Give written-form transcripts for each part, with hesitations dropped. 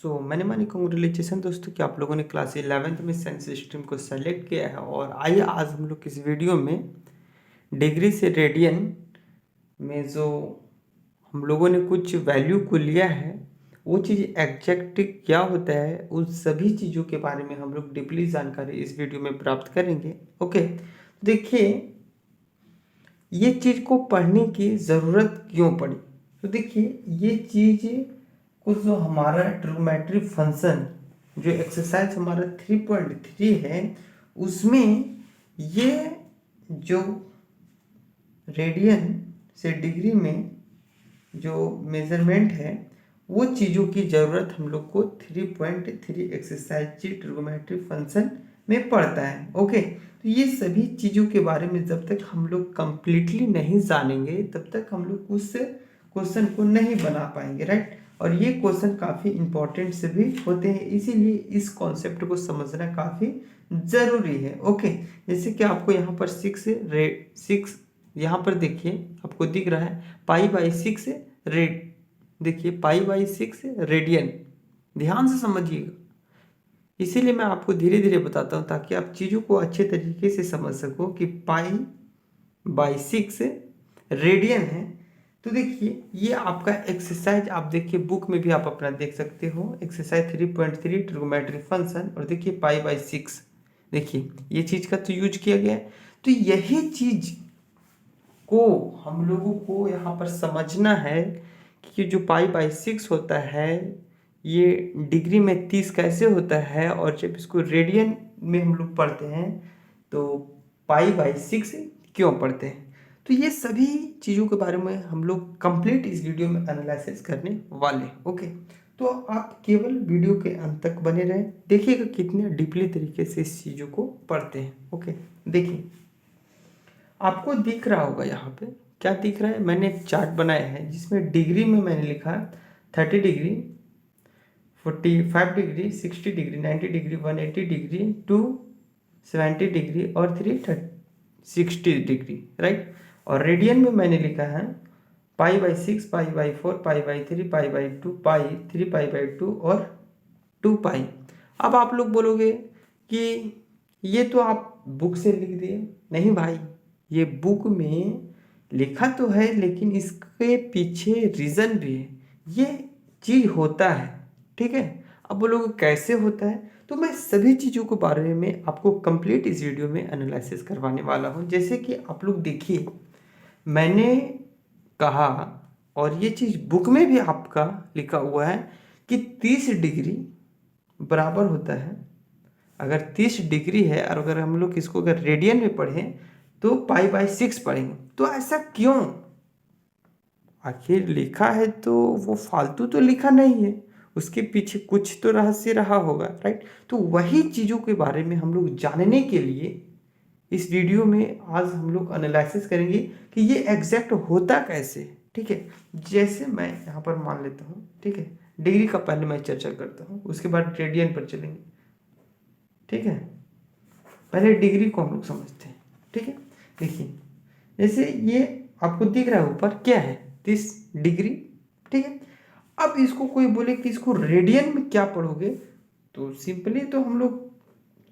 Many many congratulation दोस्तों कि आप लोगों ने क्लास 11th में साइंस स्ट्रीम को सेलेक्ट किया है। और आइए आज हम लोग इस वीडियो में डिग्री से रेडियन में जो हम लोगों ने कुछ वैल्यू को लिया है वो चीज़ एग्जैक्ट क्या होता है, उन सभी चीज़ों के बारे में हम लोग डीपली जानकारी इस वीडियो में प्राप्त करेंगे। ओके, देखिए ये चीज़ को पढ़ने की ज़रूरत क्यों पड़ी। तो देखिए ये चीज़ कुछ जो हमारा ट्रिग्नोमेट्री फंक्शन जो एक्सरसाइज हमारा 3.3 है उसमें ये जो रेडियन से डिग्री में जो मेजरमेंट है वो चीज़ों की ज़रूरत हम लोग को 3.3 एक्सरसाइज ट्रिग्नोमेट्री फंक्शन में पड़ता है। ओके, तो ये सभी चीज़ों के बारे में जब तक हम लोग कंप्लीटली नहीं जानेंगे तब तक हम लोग उस क्वेश्चन को नहीं बना पाएंगे, राइट। और ये क्वेश्चन काफ़ी इंपॉर्टेंट से भी होते हैं, इसीलिए इस कॉन्सेप्ट को समझना काफ़ी ज़रूरी है। ओके, जैसे कि आपको यहाँ पर सिक्स यहाँ पर देखिए आपको दिख रहा है π/6 रेड, देखिए π/6 रेडियन, ध्यान से समझिएगा। इसीलिए मैं आपको धीरे धीरे बताता हूँ ताकि आप चीज़ों को अच्छे तरीके से समझ सको कि π/6 रेडियन है। तो देखिए ये आपका एक्सरसाइज आप देखिए बुक में भी आप अपना देख सकते हो, एक्सरसाइज 3.3 ट्रिग्नोमेट्री फंक्शन, और देखिए π/6 देखिए ये चीज़ का तो यूज किया गया है। तो यही चीज़ को हम लोगों को यहाँ पर समझना है कि जो π/6 होता है ये डिग्री में 30 कैसे होता है, और जब इसको रेडियन में हम लोग पढ़ते हैं तो π/6 क्यों पढ़ते हैं। तो ये सभी चीज़ों के बारे में हम लोग कंप्लीट इस वीडियो में एनालिसिस करने वाले। ओके, तो आप केवल वीडियो के अंत तक बने रहें, देखिएगा कितने डीपली तरीके से इस चीज़ों को पढ़ते हैं। ओके, देखिए आपको दिख रहा होगा यहाँ पे क्या दिख रहा है, मैंने एक चार्ट बनाया है जिसमें डिग्री में मैंने लिखा 30 degree, 45 degree, 60 degree, 90 degree, 180 degree, 270 degree और 360 डिग्री, राइट। और रेडियन में मैंने लिखा है π/6, π/4, π/3, π/2, π3, π/2 और 2π। अब आप लोग बोलोगे कि ये तो आप बुक से लिख दिए। नहीं भाई, ये बुक में लिखा तो है लेकिन इसके पीछे रीज़न भी है, ये चीज़ होता है, ठीक है। अब बोलोगे कैसे होता है, तो मैं सभी चीज़ों के बारे में आपको कंप्लीट इस वीडियो में एनालिसिस करवाने वाला हूँ। जैसे कि आप लोग देखिए मैंने कहा, और ये चीज़ बुक में भी आपका लिखा हुआ है कि 30 डिग्री बराबर होता है, अगर 30 डिग्री है और अगर हम लोग इसको अगर रेडियन में पढ़ें तो π/6 पढ़ेंगे। तो ऐसा क्यों, आखिर लिखा है तो वो फालतू तो लिखा नहीं है, उसके पीछे कुछ तो रहस्य रहा होगा, राइट। तो वही चीज़ों के बारे में हम लोग जानने के लिए इस वीडियो में आज हम लोग एनालिसिस करेंगे कि ये एग्जैक्ट होता कैसे, ठीक है। जैसे मैं यहाँ पर मान लेता हूँ, ठीक है, डिग्री का पहले मैं चर्चा करता हूँ, उसके बाद रेडियन पर चलेंगे, ठीक है। पहले डिग्री को हम लोग समझते हैं, ठीक है। देखिए जैसे ये आपको दिख रहा है ऊपर क्या है 30 डिग्री, ठीक है। अब इसको कोई बोले कि इसको रेडियन में क्या पढ़ोगे, तो सिंपली तो हम लोग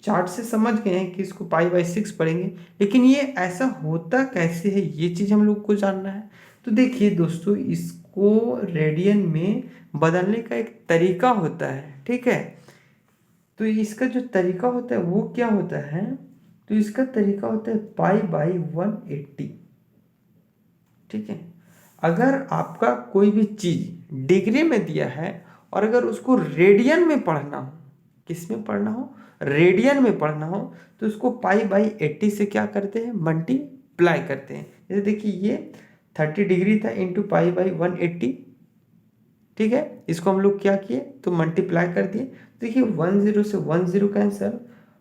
चार्ट से समझ गए हैं कि इसको π/6 पढ़ेंगे, लेकिन ये ऐसा होता कैसे है ये चीज़ हम लोग को जानना है। तो देखिए दोस्तों, इसको रेडियन में बदलने का एक तरीका होता है, ठीक है। तो इसका जो तरीका होता है वो क्या होता है, तो इसका तरीका होता है π/180, ठीक है। अगर आपका कोई भी चीज़ डिग्री में दिया है और अगर उसको रेडियन में पढ़ना हो, किस में पढ़ना हो, रेडियन में पढ़ना हो, तो उसको π/80 से क्या करते हैं, मल्टीप्लाई करते हैं। जैसे देखिए ये 30 डिग्री था इंटू π/180, ठीक है। इसको हम लोग क्या किए तो मल्टीप्लाई कर दिए। देखिए 10 से 10 कैंसल,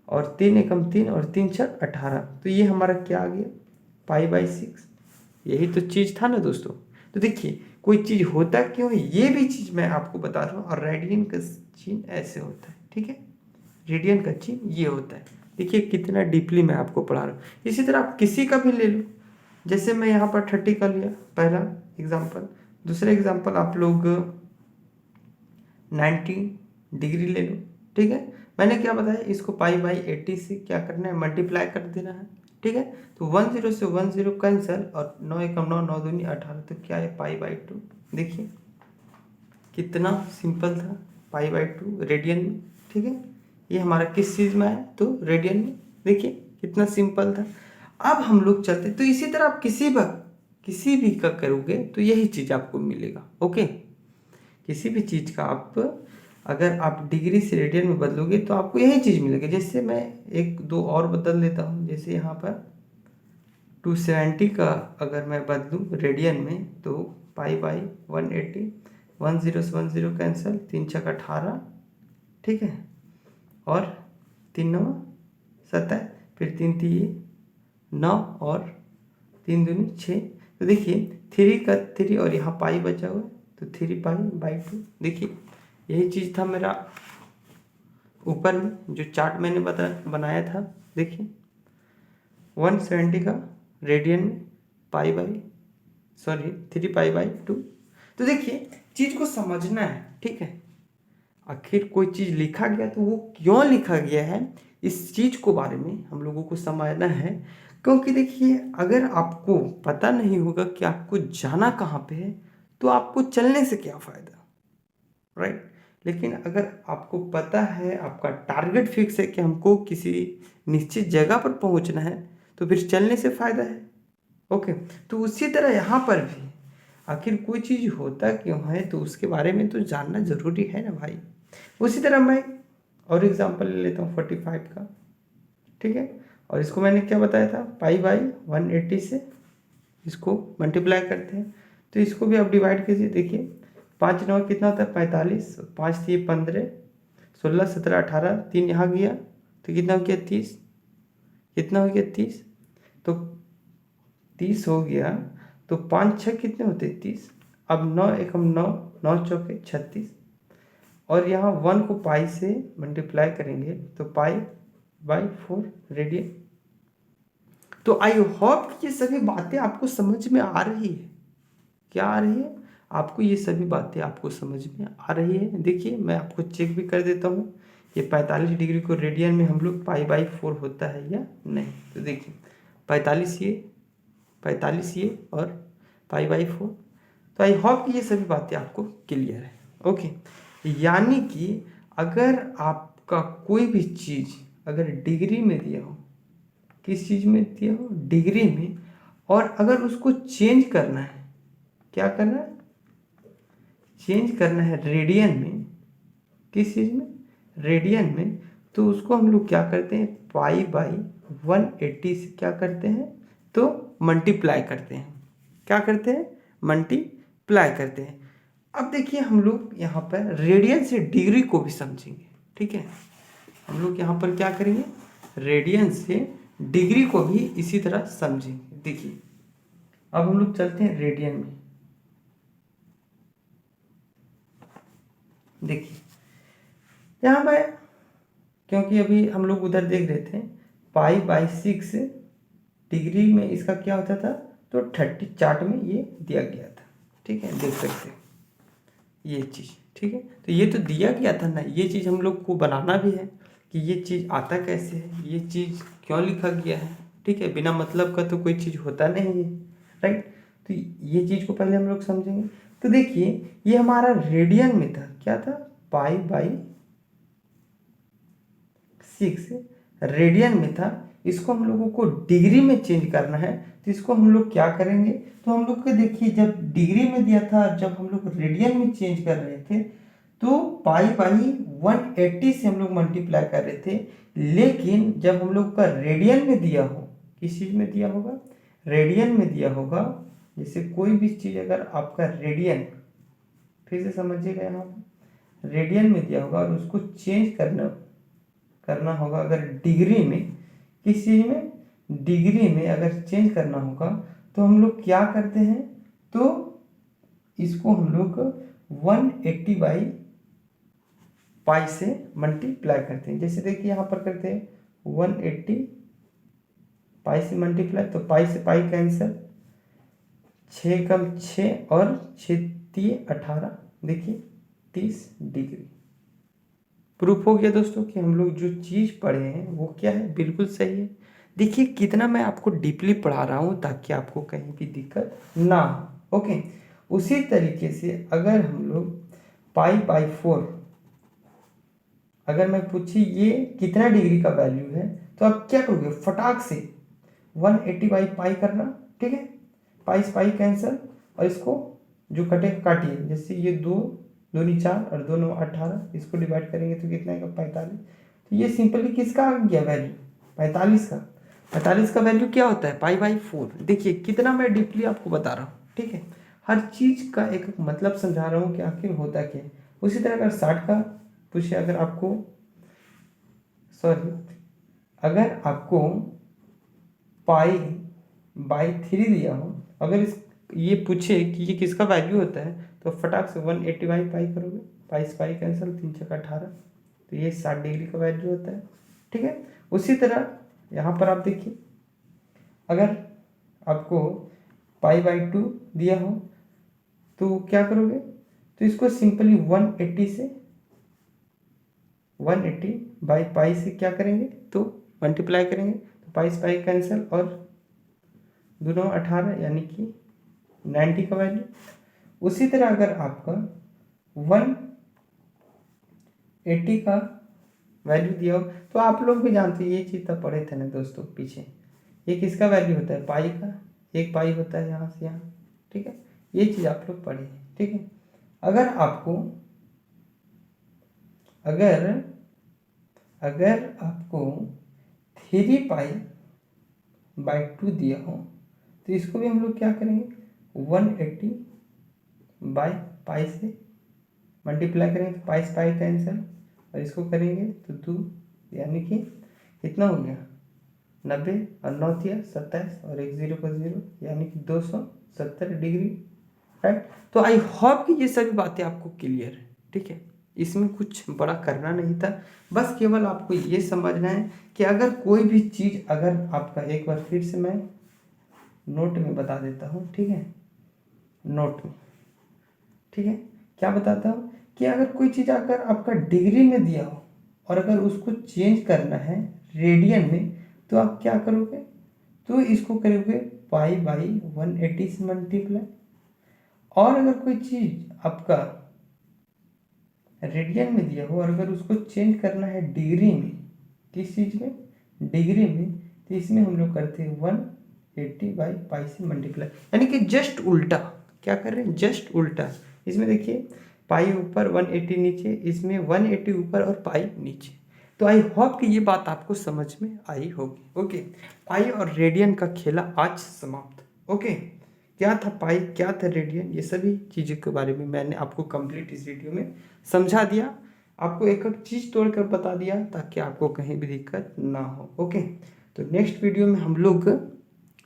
और 3 एकम 3 और 3 छक 18, तो ये हमारा क्या आ गया π/6। यही तो चीज़ था ना दोस्तों। तो देखिए कोई चीज़ होता क्यों है ये भी चीज़ मैं आपको बता रहा हूँ। और रेडियन का चिन्ह ऐसे होता है, ठीक है, रेडियन का चिन्ह ये होता है। देखिए कितना डीपली मैं आपको पढ़ा रहा हूँ। इसी तरह आप किसी का भी ले लो, जैसे मैं यहाँ पर 30 का लिया पहला एग्जाम्पल, दूसरा एग्जाम्पल आप लोग 90 डिग्री ले लो, ठीक है। मैंने क्या बताया, इसको पाई बाई 80 से क्या करना है, मल्टीप्लाई कर देना है, ठीक है। तो 10 से 10 कैंसिल और 9 एकम 9, 9 दूनी 18, तो क्या है पाई बाई 2। देखिए कितना सिंपल था, पाई बाई 2 रेडियन में, ठीक है। ये हमारा किस चीज़ में है, तो रेडियन में। देखिए कितना सिंपल था। अब हम लोग चलते, तो इसी तरह आप किसी भी का करोगे तो यही चीज़ आपको मिलेगा, ओके। किसी भी चीज़ का आप अगर आप डिग्री से रेडियन में बदलोगे तो आपको यही चीज़ मिलेगी। जैसे मैं एक दो और बदल देता हूँ, जैसे यहाँ पर 270 का अगर मैं बदलूँ रेडियन में तो पाई बाई 180, 10 से 10 कैंसिल, 3 छक 18, ठीक है। और 3 9 17, फिर 3 3 9 और 3 दूनी 6। तो देखिए 3 का 3 और यहाँ पाई बचा हुआ है, तो 3 पाई बाई 2। देखिए यही चीज़ था मेरा ऊपर में जो चार्ट मैंने बनाया था। देखिए 170 का रेडियन में पाई बाई 3 पाई बाई 2। तो देखिए चीज़ को समझना है, ठीक है। आखिर कोई चीज़ लिखा गया तो वो क्यों लिखा गया है, इस चीज़ को बारे में हम लोगों को समझना है। क्योंकि देखिए अगर आपको पता नहीं होगा कि आपको जाना कहाँ पे है तो आपको चलने से क्या फ़ायदा, राइट। लेकिन अगर आपको पता है, आपका टारगेट फिक्स है कि हमको किसी निश्चित जगह पर पहुंचना है, तो फिर चलने से फ़ायदा है, ओके। तो उसी तरह यहाँ पर भी आखिर कोई चीज़ होता क्यों है तो उसके बारे में तो जानना ज़रूरी है ना भाई। उसी तरह मैं और एग्जांपल ले लेता हूँ 45 का, ठीक है। और इसको मैंने क्या बताया था, पाई बाई 180 से इसको मल्टीप्लाई करते हैं। तो इसको भी आप डिवाइड कीजिए। देखिए 5 9 कितना होता है 45, 5 3 15, 16 17 18, 3 यहाँ गया तो कितना हो गया 30, कितना हो गया 30, तो 30 हो गया। तो 5 6 कितने होते 30। अब 9 एकम 9, 9 चौके 36, और यहाँ 1 को पाई से मल्टीप्लाई करेंगे तो पाई बाई 4 रेडियन। तो आई होप ये सभी बातें आपको समझ में आ रही है। क्या आ रही है आपको, ये सभी बातें आपको समझ में आ रही है। देखिए मैं आपको चेक भी कर देता हूँ, ये 45 डिग्री को रेडियन में हम लोग पाई बाई 4 होता है या नहीं। तो देखिए 45 ये और पाई बाई 4। तो आई होप कि ये सभी बातें आपको क्लियर है, ओके। यानी कि अगर आपका कोई भी चीज़ अगर डिग्री में दिया हो, किस चीज़ में दिया हो, डिग्री में, और अगर उसको चेंज करना है, क्या करना है, चेंज करना है रेडियन में, किस चीज़ में, रेडियन में, तो उसको हम लोग क्या करते हैं, पाई बाई 180 से क्या करते हैं, तो मल्टीप्लाई करते हैं। क्या करते हैं, मल्टीप्लाई करते हैं। अब देखिए हम लोग यहाँ पर रेडियन से डिग्री को भी समझेंगे, ठीक है। हम लोग यहाँ पर क्या करेंगे, रेडियन से डिग्री को भी इसी तरह समझेंगे। देखिए अब हम लोग चलते हैं रेडियन में। देखिए यहाँ पर, क्योंकि अभी हम लोग उधर देख रहे थे पाई बाई 6 डिग्री में इसका क्या होता था, तो 30 चार्ट में ये दिया गया था, ठीक है, देख सकते हैं ये चीज़, ठीक है। तो ये तो दिया गया था ना, ये चीज़ हम लोग को बनाना भी है कि ये चीज़ आता कैसे है, ये चीज़ क्यों लिखा गया है, ठीक है। बिना मतलब का तो कोई चीज़ होता नहीं है, राइट। तो ये चीज़ को पहले हम लोग समझेंगे। तो देखिए ये हमारा रेडियन में था, क्या था, पाई बाई 6 रेडियन में था। इसको हम लोगों को डिग्री में चेंज करना है, तो इसको हम लोग क्या करेंगे, तो हम लोग को देखिए जब डिग्री में दिया था, जब हम लोग रेडियन में चेंज कर रहे थे तो पाई बाई 180 से हम लोग मल्टीप्लाई कर रहे थे। लेकिन जब हम लोग का रेडियन में दिया हो, किस चीज़ में दिया होगा, रेडियन में दिया होगा, जैसे कोई भी चीज़ अगर आपका रेडियन, फिर से समझिएगा, यहाँ रेडियन में दिया होगा और उसको चेंज करना होगा अगर डिग्री में, किस चीज़ में, डिग्री में अगर चेंज करना होगा तो हम लोग क्या करते हैं, तो इसको हम लोग 180 बाई पाई से मल्टीप्लाई करते हैं। जैसे देखिए यहाँ पर करते हैं 180 पाई से मल्टीप्लाई, तो पाई से पाई कैंसिल, 6 कम 6 और 6 3 18, देखिए 30 डिग्री, प्रूफ हो गया दोस्तों कि हम लोग जो चीज़ पढ़े हैं वो क्या है, बिल्कुल सही है। देखिए कितना मैं आपको डीपली पढ़ा रहा हूँ ताकि आपको कहीं भी दिक्कत ना हो। ओके, उसी तरीके से अगर हम लोग π/4 अगर मैं पूछी ये कितना डिग्री का वैल्यू है, तो आप क्या करोगे, फटाक से 180/π करना, ठीक है। पाई से पाई कैंसिल, और इसको जो कटे काटिए, जैसे ये 2 दूनी 4 और 2 9 18, इसको डिवाइड करेंगे तो कितना आएगा, 45। तो ये सिंपली किसका आ गया वैल्यू, 45 का। 45 का वैल्यू क्या होता है, π/4। देखिए कितना मैं डीपली आपको बता रहा हूँ, ठीक है। हर चीज़ का एक मतलब समझा रहा हूँ कि आखिर होता क्या है। उसी तरह अगर 60 का पूछे, अगर आपको π/3 दिया हो, अगर इस ये पूछे कि ये किसका वैल्यू होता है, तो फटाक से 180/π करोगे, पाई से पाई कैंसिल, 3 छक्का 18, तो ये 60 डिग्री का वैल्यू होता है, ठीक है। उसी तरह यहाँ पर आप देखिए, अगर आपको π/2 दिया हो तो क्या करोगे, तो इसको सिंपली 180/π से क्या करेंगे, तो मल्टीप्लाई करेंगे, तो पाई से पाई कैंसिल, और 2 9 18 यानी कि 90 का वैल्यू। उसी तरह अगर आपका 180 का वैल्यू दिया हो, तो आप लोग भी जानते हैं, ये चीज़ तो पढ़े थे ना दोस्तों पीछे, ये किसका वैल्यू होता है, पाई का। एक पाई होता है यहाँ से यहाँ, ठीक है। ये चीज़ आप लोग पढ़े हैं, ठीक है। अगर आपको 3π/2 दिया हो, तो इसको भी हम लोग क्या करेंगे, 180/π से मल्टीप्लाई करेंगे, तो पाई से पाई कैंसिल, और इसको करेंगे तो 2, यानी कि कितना हो गया, 90 और 9 दिया 27, और 1 0 का 0, यानी कि 270 डिग्री, राइट। तो आई होप कि ये सभी बातें आपको क्लियर है, ठीक है। इसमें कुछ बड़ा करना नहीं था, बस केवल आपको ये समझना है कि अगर कोई भी चीज़, अगर आपका, एक बार फिर से मैं नोट में बता देता हूँ, ठीक है, नोट में, ठीक है, क्या बताता हूँ कि अगर कोई चीज़ अगर आपका डिग्री में दिया हो और अगर उसको चेंज करना है रेडियन में, तो आप क्या करोगे, तो इसको करोगे π/180 से मल्टीप्लाई। और अगर कोई चीज़ आपका रेडियन में दिया हो और अगर उसको चेंज करना है डिग्री में, किस चीज़ में, डिग्री में, तो इसमें हम लोग करते हैं 180/π से मल्टीप्लाई, यानी कि जस्ट उल्टा। क्या कर रहे हैं, जस्ट उल्टा। इसमें देखिए पाई ऊपर 180 नीचे, इसमें 180 ऊपर और पाई नीचे। तो आई होप कि ये बात आपको समझ में आई होगी। ओके, पाई और रेडियन का खेला आज समाप्त। ओके, क्या था पाई, क्या था रेडियन, ये सभी चीज़ों के बारे में मैंने आपको कंप्लीट इस वीडियो में समझा दिया, आपको एक एक चीज़ तोड़कर बता दिया ताकि आपको कहीं भी दिक्कत ना हो। ओके, तो नेक्स्ट वीडियो में हम लोग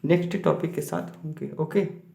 नेक्स्ट टॉपिक के साथ होंगे। ओके।